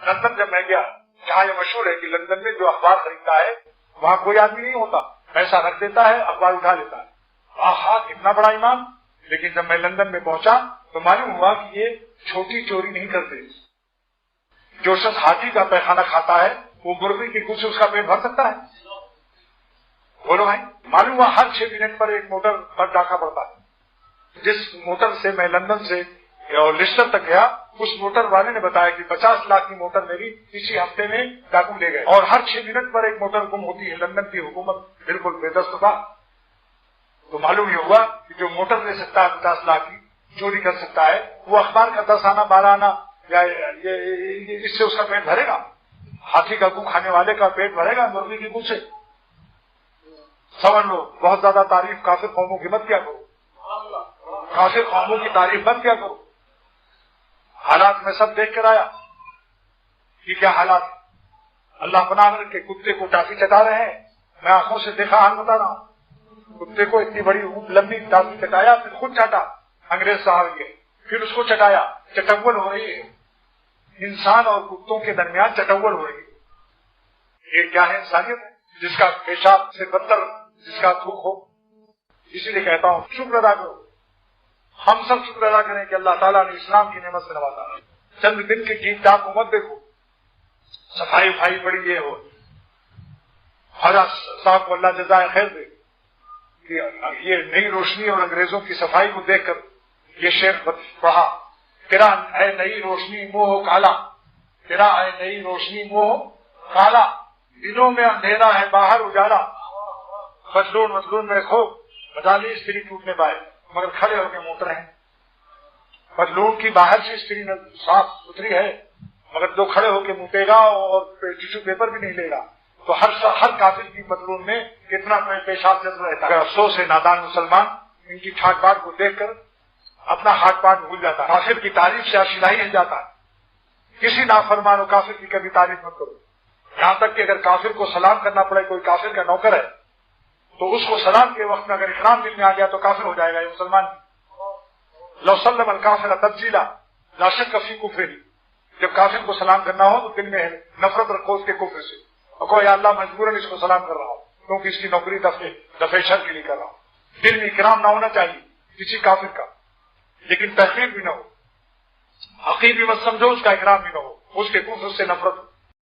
London جب میں گیا، جہاں یہ مشہور ہے کہ لندن میں جو اخبار خریدتا ہے وہاں کوئی آدمی نہیں ہوتا، پیسہ رکھ دیتا ہے، اخبار اٹھا لیتا ہے. آہا اتنا بڑا ایمان. لیکن جب میں لندن میں پہنچا تو معلوم ہوا کہ یہ چھوٹی چوری نہیں کرتے. جو شخص ہاتھی کا پیخانہ کھاتا ہے وہ مرغی کی کچھ اس کا پیٹ بھر سکتا ہے؟ بولو بھائی. معلوم ہوا ہر 6 منٹ پر ایک موٹر پر ڈاکہ پڑتا ہے. جس موٹر سے میں لندن سے لسٹر تک گیا اس موٹر والے نے بتایا کہ 50 لاکھ کی موٹر میری اسی ہفتے میں ڈاکو لے گئے، اور ہر 6 منٹ پر ایک موٹر گم ہوتی ہے. لندن کی حکومت بالکل بے دستبا. تو معلوم یہ ہوا کہ جو موٹر لے سکتا ہے 50 لاکھ کی چوری کر سکتا ہے، وہ اخبار کا 10 آنا 12 آنا یا اس سے اس کا پیٹ بھرے گا؟ ہاتھی کا گو کھانے والے کا پیٹ بھرے گا مرغی کی گو سے؟ سمجھ لو. بہت زیادہ تعریف کافر قوموں کی مت کیا کرو، کافر قوموں کی تعریف مت کیا کرو. حالات میں سب دیکھ کر آیا کہ کیا حالات. اللہ پناہ کے کتے کو ٹافی چٹا رہے ہیں، میں آنکھوں سے دیکھا حال بتا رہا ہوں. کتے کو اتنی بڑی لمبی ٹافی چٹایا، پھر خود چاٹا انگریز صاحب یہ، پھر اس کو چٹایا. چٹول ہو رہی ہے، انسان اور کتوں کے درمیان چٹول ہو رہی ہے. یہ کیا ہے؟ انسانیت ہے جس کا پیشاب سے بدتر جس کا تھوک ہو. اسی لیے کہتا ہوں شکر ادا کرو. ہم سب شکر ادا کریں کہ اللہ تعالیٰ نے اسلام کی نعمت سے نوازا. چند دن کی ٹھیک ٹھاک کو مت دیکھو، صفائی بھائی بڑی یہ ہو. حضرت صاحب کو اللہ جزائے خیر دے کہ یہ نئی روشنی اور انگریزوں کی صفائی کو دیکھ کر یہ شعر پڑھا، تیرا اے نئی روشنی موہ کالا، تیرا اے نئی روشنی موہ کالا، دنوں میں اندھیرا ہے باہر اجالا، مظلوم میں کھو بدالی استری ٹوٹنے پائے مگر کھڑے ہو کے موتر ہیں. مظلوم کی باہر سے استری صاف ستھری ہے مگر جو کھڑے ہو کے موتے گا اور ٹیشو پیپر بھی نہیں لے گا تو ہر کافر کی مظلوم میں کتنا پیشاب جذب رہتا ہے. افسوس ہے نادان مسلمان ان کی ٹھاٹ باٹ کو دیکھ کر اپنا ہاتھ پاٹ بھول جاتا ہے. کافر کی تعریف سے آشنائی ہل جاتا ہے. کسی نافرمان و کافر کی کبھی تعریف مت کرو. یہاں تک کہ اگر کافر کو سلام کرنا پڑے، کوئی کافر کا نوکر ہے تو اس کو سلام کے وقت میں اگر اکرام دل میں آ گیا تو کافر ہو جائے گا یہ مسلمان. لو سلم الکافر تبجیلا لا شک فی کفرہ. جب کافر کو سلام کرنا ہو تو دل میں نفرت رکھو اس کے کفر سے اور کہو یا اللہ مجبوراً اس کو سلام کر رہا ہوں کیونکہ اس کی نوکری دفع شر کے لیے کر رہا ہوں. دل میں اکرام نہ ہونا چاہیے کسی کافر کا، لیکن تحقیر بھی نہ ہو، حقیر بھی مت سمجھو، اس کا اکرام بھی نہ ہو، اس کے کفر سے نفرت